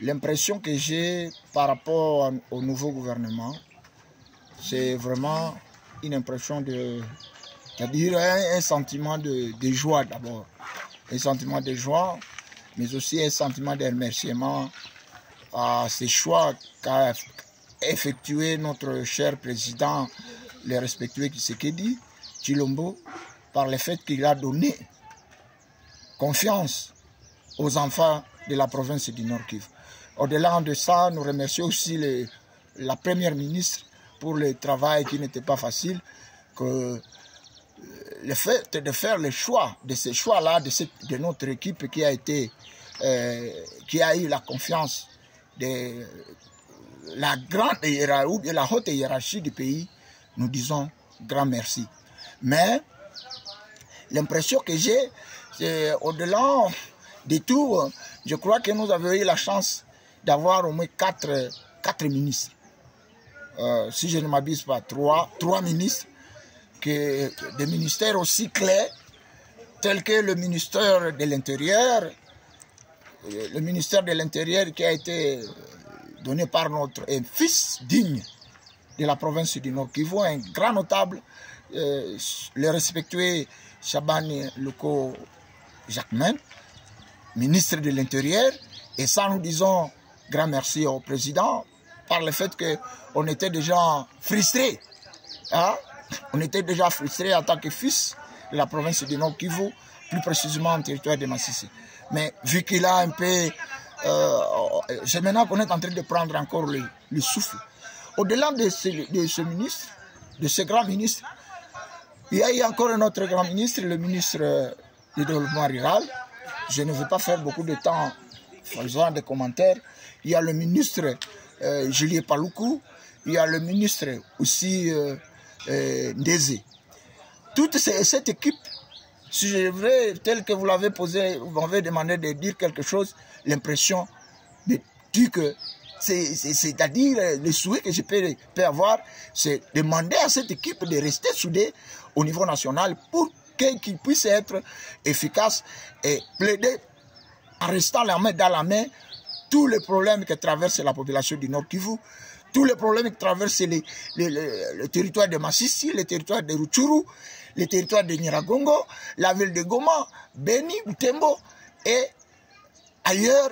L'impression que j'ai par rapport au nouveau gouvernement, c'est vraiment une impression de... C'est-à-dire un sentiment de joie d'abord. Un sentiment de joie, mais aussi un sentiment de remerciement à ces choix qu'a effectué notre cher président, le respectueux Tshisekedi Tshilombo, par le fait qu'il a donné confiance aux enfants de la province du Nord Kivu. Au-delà de ça, nous remercions aussi la première ministre pour le travail qui n'était pas facile, que le fait de faire le choix, de ces choix-là, de notre équipe qui a eu la confiance de la grande hiérarchie, de la haute hiérarchie du pays, nous disons grand merci. Mais l'impression que j'ai, c'est au-delà de tout, je crois que nous avons eu la chance d'avoir au moins quatre ministres. Si je ne m'abuse pas, trois ministres, des ministères aussi clairs, tels que le ministère de l'Intérieur, qui a été donné par notre fils digne de la province du Nord Kivu, un grand notable, le respectueux Chabani Loko Jacquemain, ministre de l'Intérieur, et ça nous disons grand merci au président par le fait qu'on était déjà frustrés. Hein? On était déjà frustrés en tant que fils de la province du Nord Kivu, plus précisément en territoire de Massissi. Mais vu qu'il a un peu... c'est maintenant qu'on est en train de prendre encore le souffle. Au-delà de ce ministre, de ce grand ministre, il y a eu encore un autre grand ministre, le ministre du développement rural. Je ne veux pas faire beaucoup de temps faisant des commentaires. Il y a le ministre Julien Paluku, il y a le ministre aussi Ndeze. Toute cette équipe, si je veux, tel que vous l'avez posé, vous m'avez demandé de dire quelque chose, l'impression de dire que c'est-à-dire le souhait que je peux avoir, c'est demander à cette équipe de rester soudée au niveau national pour qu'il puisse être efficace et plaider en restant la main dans la main tous les problèmes que traverse la population du Nord Kivu, tous les problèmes que traversent le territoire de Massissi, le territoire de Rutshuru, le territoire de Nyiragongo, la ville de Goma, Beni, Butembo et ailleurs,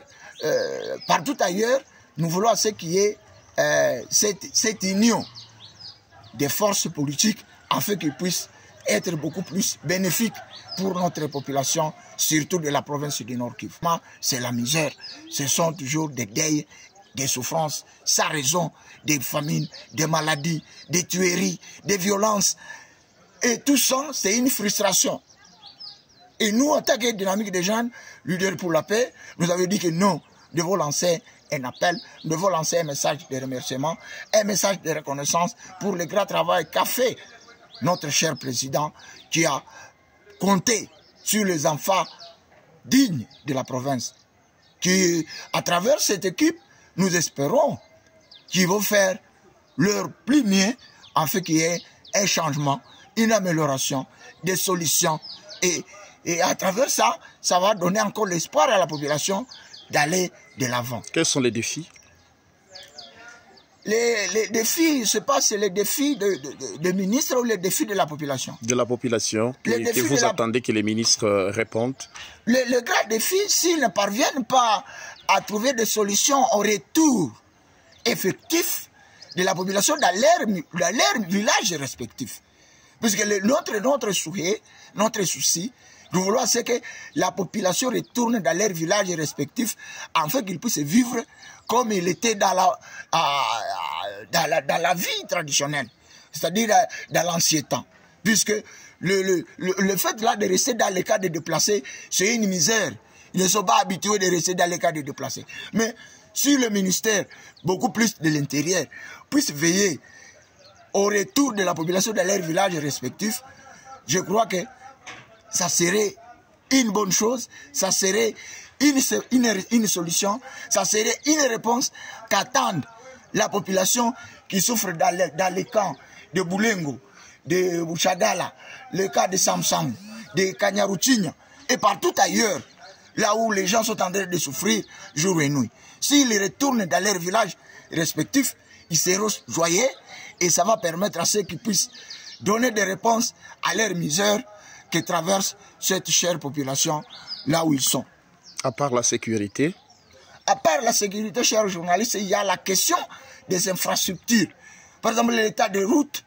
partout ailleurs, nous voulons ce qui est cette union des forces politiques afin qu'ils puissent être beaucoup plus bénéfiques pour notre population, surtout de la province du Nord Kivu. C'est la misère, ce sont toujours des deuils, des souffrances, sans raison, des famines, des maladies, des tueries, des violences. Et tout ça, c'est une frustration. Et nous, en tant que dynamique des jeunes, leaders pour la paix, nous avons dit que non, nous devons lancer un appel, nous devons lancer un message de remerciement, un message de reconnaissance pour le grand travail qu'a fait notre cher président qui a compté sur les enfants dignes de la province. Qui, à travers cette équipe, nous espérons qu'ils vont faire leur plus mieux afin qu'il y ait un changement, une amélioration, des solutions. Et à travers ça, ça va donner encore l'espoir à la population d'aller de l'avant. Quels sont les défis? Les défis, je ne sais pas, c'est les défis de ministres ou les défis de la population? De la population, que vous attendez que les ministres répondent? Le grand défi, s'ils ne parviennent pas à trouver des solutions au retour effectif de la population dans leur village respectif. Parce que notre souhait, notre souci, nous voulons c'est que la population retourne dans leurs villages respectifs afin qu'ils puissent vivre comme il était dans la vie traditionnelle, c'est-à-dire dans l'ancien temps. Puisque le fait là de rester dans les cas de déplacés, c'est une misère. Ils ne sont pas habitués de rester dans les cas de déplacés. Mais si le ministère, beaucoup plus de l'intérieur, puisse veiller au retour de la population dans leurs villages respectifs, je crois que ça serait une bonne chose, ça serait une solution, ça serait une réponse qu'attendent la population qui souffre dans les camps de Boulengo, de Bouchagala, le cas de Samsam, de Kanyaruchinya et partout ailleurs. là où les gens sont en train de souffrir jour et nuit. S'ils retournent dans leurs villages respectifs, ils seront joyeux et ça va permettre à ceux qui puissent donner des réponses à leur misère que traverse cette chère population là où ils sont. À part la sécurité? À part la sécurité, chers journalistes, il y a la question des infrastructures. Par exemple, l'état des routes,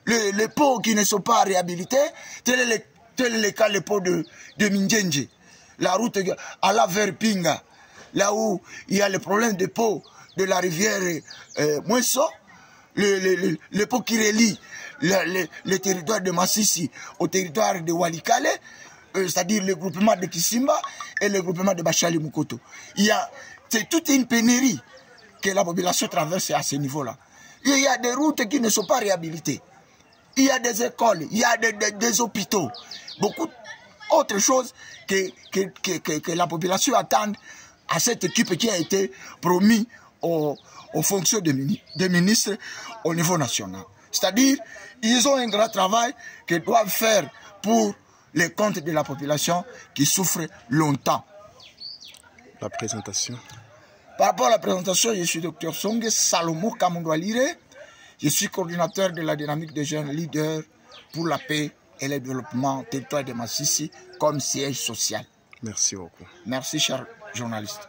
les ponts qui ne sont pas réhabilités, tel est le cas des ponts de Mindjenje. La route à la vers Pinga, là où il y a le problème des ponts de la rivière Mouesso, le pont qui relie le territoire de Massissi au territoire de Walikale, c'est-à-dire le groupement de Kisimba et le groupement de Bachali Mukoto. C'est toute une pénurie que la population traverse à ce niveau-là. Il y a des routes qui ne sont pas réhabilitées. Il y a des écoles, il y a des hôpitaux, beaucoup d'autres choses que la population attend à cette équipe qui a été promise aux fonctions des ministres au niveau national. C'est-à-dire, ils ont un grand travail qu'ils doivent faire pour les comptes de la population qui souffre longtemps. La présentation. Par rapport à la présentation, je suis Dr Songe Salomo Kamundwalire. Je suis coordinateur de la dynamique des jeunes leaders pour la paix et le développement territoire de Massissi comme siège social. Merci beaucoup. Merci, chers journalistes.